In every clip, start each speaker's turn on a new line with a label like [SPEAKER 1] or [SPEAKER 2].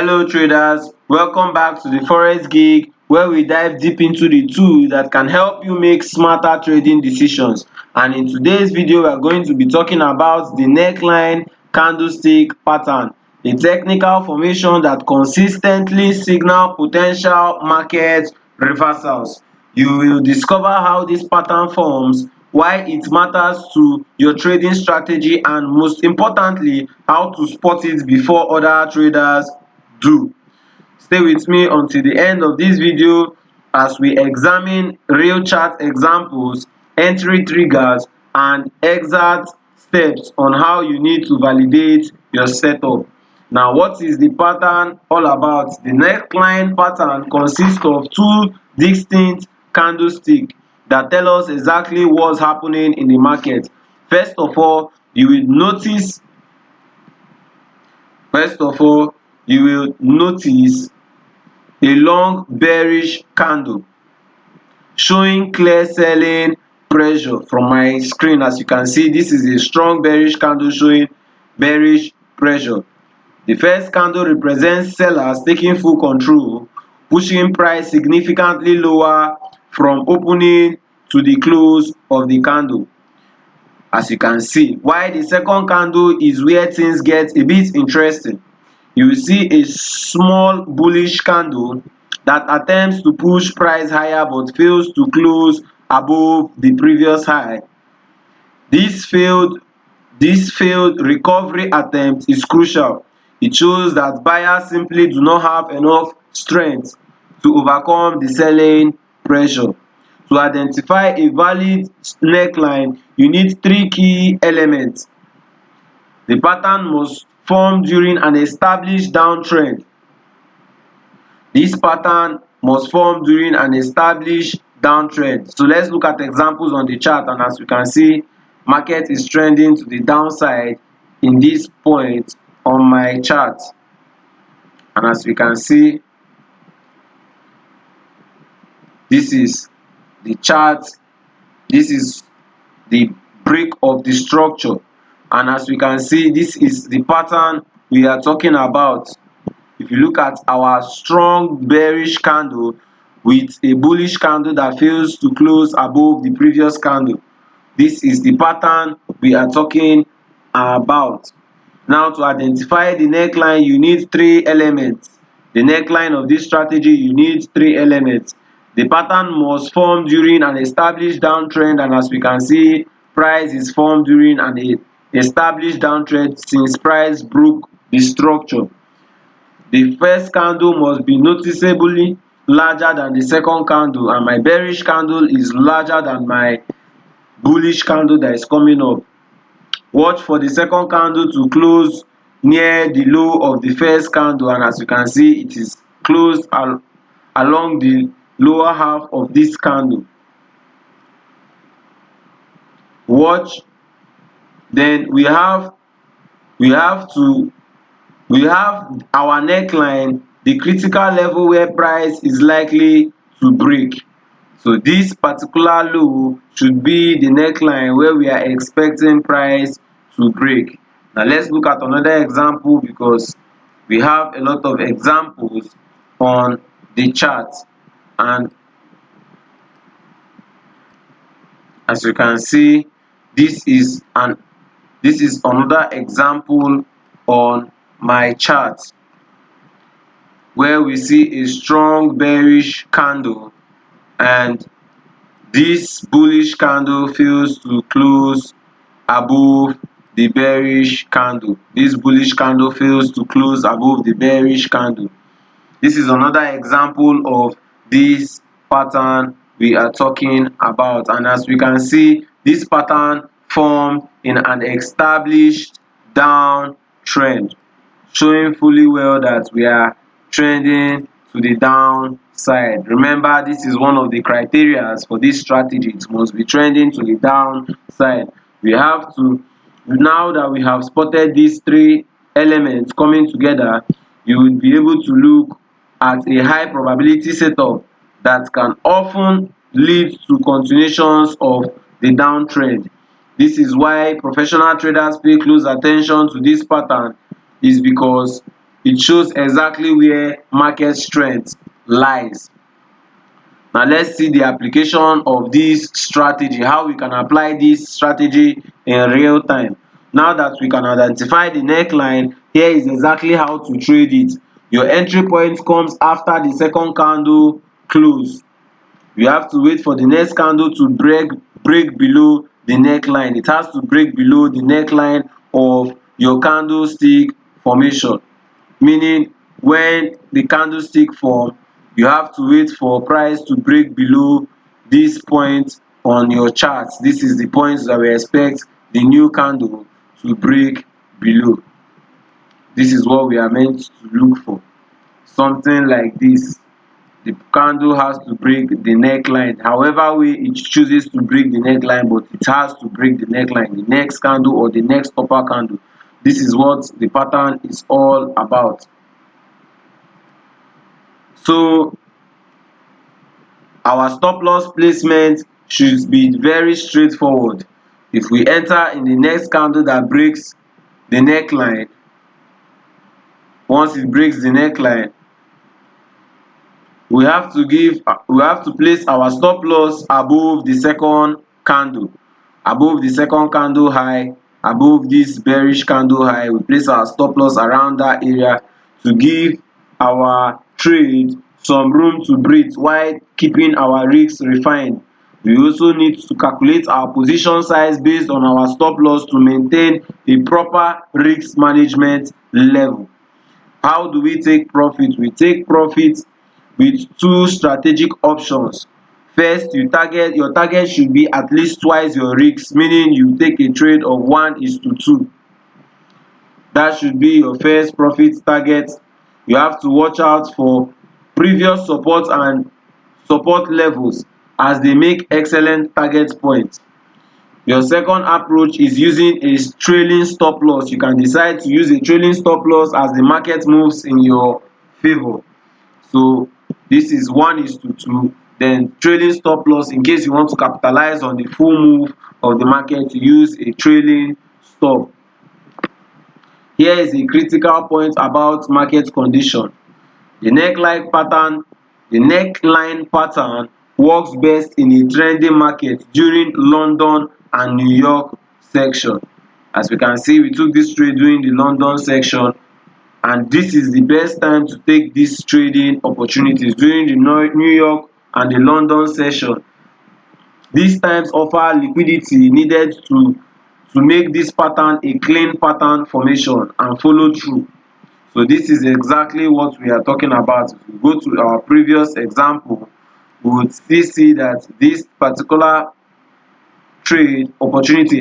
[SPEAKER 1] Hello traders, welcome back to the Forex gig where we dive deep into the tool that can help you make smarter trading decisions. And in today's video, we are going to be talking about the neckline candlestick pattern, a technical formation that consistently signals potential market reversals. You will discover how this pattern forms, why it matters to your trading strategy, and most importantly, how to spot it before other traders do. Stay with me until the end of this video as we examine real chart examples, entry triggers, and exact steps on how you need to validate your setup. Now, what is the pattern all about? The neckline pattern consists of two distinct candlesticks that tell us exactly what's happening in the market. First of all, you will notice First of all, you will notice a long bearish candle showing clear selling pressure. From my screen, as you can see, this is a strong bearish candle showing bearish pressure. The first candle represents sellers taking full control, pushing price significantly lower from opening to the close of the candle, as you can see. While the second candle is where things get a bit interesting. You will see a small bullish candle that attempts to push price higher but fails to close above the previous high. This failed recovery attempt is crucial. It shows that buyers simply do not have enough strength to overcome the selling pressure. To identify a valid neckline, you need three key elements. The pattern must form during an established downtrend. This pattern must form during an established downtrend. So let's look at examples on the chart, and as you can see, market is trending to the downside in this point on my chart. And as we can see, this is the chart, this is the break of the structure, and as we can see, this is the pattern we are talking about. If you look at our strong bearish candle with a bullish candle that fails to close above the previous candle, this is the pattern we are talking about. Now, to identify the neckline, you need three elements. The neckline of this strategy, you need three elements. The pattern must form during an established downtrend, and as we can see, price is formed during an established downtrend since price broke the structure. The first candle must be noticeably larger than the second candle, and my bearish candle is larger than my bullish candle that is coming up. Watch for the second candle to close near the low of the first candle, and as you can see, it is closed along the lower half of this candle. Watch. Then we have our neckline, the critical level where price is likely to break. So this particular low should be the neckline where we are expecting price to break. Now let's look at another example, because we have a lot of examples on the chart. And as you can see, this is another example on my chart where we see a strong bearish candle, and this bullish candle fails to close above the bearish candle. This bullish candle fails to close above the bearish candle. This is another example of this pattern we are talking about, and as we can see, this pattern formed in an established downtrend, showing fully well that we are trending to the downside. Remember, this is one of the criteria for this strategy. It must be trending to the downside. We have to, now that we have spotted these three elements coming together, you will be able to look at a high probability setup that can often lead to continuations of the downtrend. This is why professional traders pay close attention to this pattern, is because it shows exactly where market strength lies. Now let's see the application of this strategy, how we can apply this strategy in real time. Now that we can identify the neckline, here is exactly how to trade it. Your entry point comes after the second candle close. You have to wait for the next candle to break below the neckline. It has to break below the neckline of your candlestick formation, meaning when the candlestick form, you have to wait for price to break below this point on your chart. This is the point that we expect the new candle to break below. This is what we are meant to look for, something like this. The candle has to break the neckline, however way it chooses to break the neckline, but it has to break the neckline, the next candle or the next upper candle. This is what the pattern is all about. So our stop loss placement should be very straightforward. If we enter in the next candle that breaks the neckline, once it breaks the neckline, we have to place our stop loss above the second candle, above the second candle high, above this bearish candle high. We place our stop loss around that area to give our trade some room to breathe while keeping our risks refined. We also need to calculate our position size based on our stop loss to maintain a proper risk management level. How do we take profit? We take profit with two strategic options. First, your target should be at least twice your risk, meaning you take a trade of 1:2. That should be your first profit target. You have to watch out for previous support and support levels as they make excellent target points. Your second approach is using a trailing stop loss. You can decide to use a trailing stop loss as the market moves in your favor. So this is 1:2. Then trailing stop loss, in case you want to capitalize on the full move of the market, to use a trailing stop. Here is a critical point about market condition. The neckline pattern works best in a trending market during London and New York section. As we can see, we took this trade during the London section, and this is the best time to take these trading opportunities during the New York and the London session. These times offer liquidity needed to make this pattern a clean pattern formation and follow through. So this is exactly what we are talking about. If we go to our previous example, we would still see that this particular trade opportunity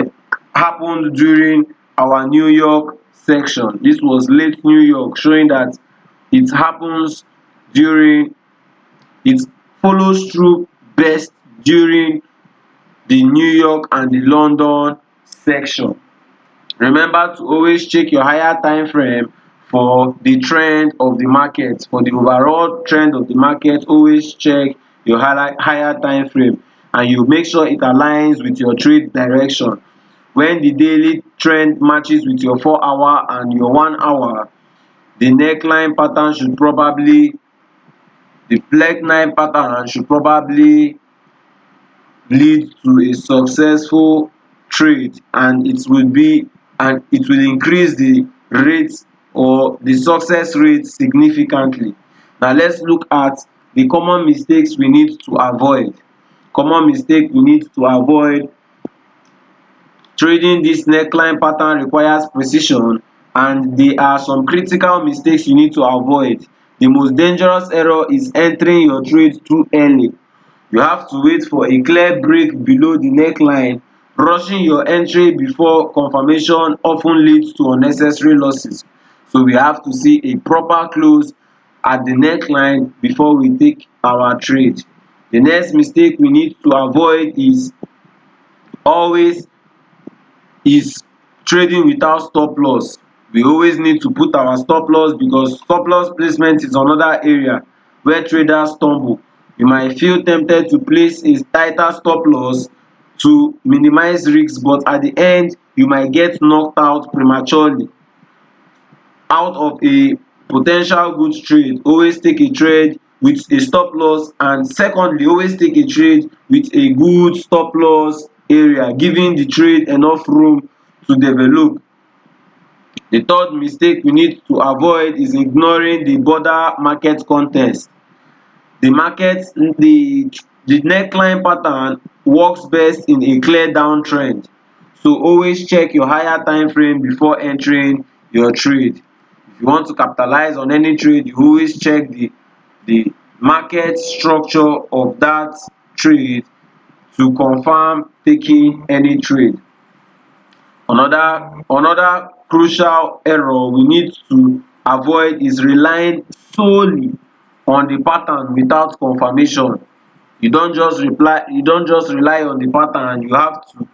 [SPEAKER 1] happened during our New York section. This was late New York, showing that it happens during, it follows through best during the New York and the London section. Remember to always check your higher time frame for the trend of the market. For the overall trend of the market, always check your higher time frame, and you make sure it aligns with your trade direction. When the daily trend matches with your 4-hour and your 1-hour, the neckline pattern should probably the neckline pattern should probably lead to a successful trade, and it will increase the rate or the success rate significantly. Now let's look at the common mistakes we need to avoid. Common mistake we need to avoid. Trading this neckline pattern requires precision, and there are some critical mistakes you need to avoid. The most dangerous error is entering your trade too early. You have to wait for a clear break below the neckline. Rushing your entry before confirmation often leads to unnecessary losses. So we have to see a proper close at the neckline before we take our trade. The next mistake we need to avoid always is trading without stop loss. We always need to put our stop loss, because stop loss placement is another area where traders stumble. You might feel tempted to place a tighter stop loss to minimize risks, but at the end you might get knocked out prematurely out of a potential good trade, always take a trade with a stop loss, and secondly always take a trade with a good stop loss area, giving the trade enough room to develop. The third mistake we need to avoid is ignoring the broader market context. The market the neckline pattern works best in a clear downtrend, so always check your higher time frame before entering your trade. If you want to capitalize on any trade, you always check the market structure of that trade to confirm taking any trade. Another crucial error we need to avoid is relying solely on the pattern without confirmation. You don't just rely on the pattern, you have to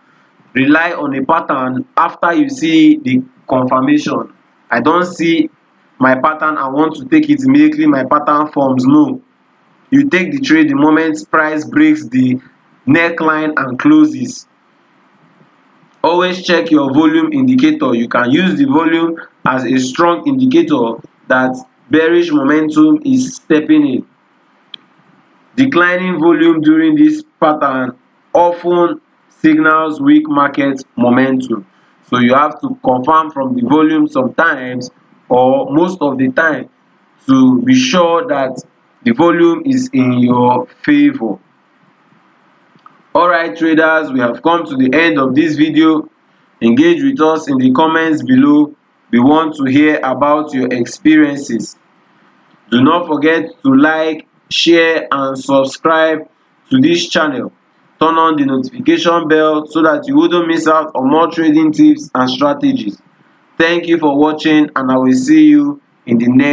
[SPEAKER 1] rely on a pattern after you see the confirmation. I don see my pattern, I want to take it immediately my pattern forms. No, you take the trade the moment price breaks the neckline and closes. Always check your volume indicator. You can use the volume as a strong indicator that bearish momentum is stepping in. Declining volume during this pattern often signals weak market momentum. So you have to confirm from the volume sometimes or most of the time to be sure that the volume is in your favor. Alright traders, we have come to the end of this video. Engage with us in the comments below. We want to hear about your experiences. Do not forget to like, share and subscribe to this channel. Turn on the notification bell so that you wouldn't miss out on more trading tips and strategies. Thank you for watching, and I will see you in the next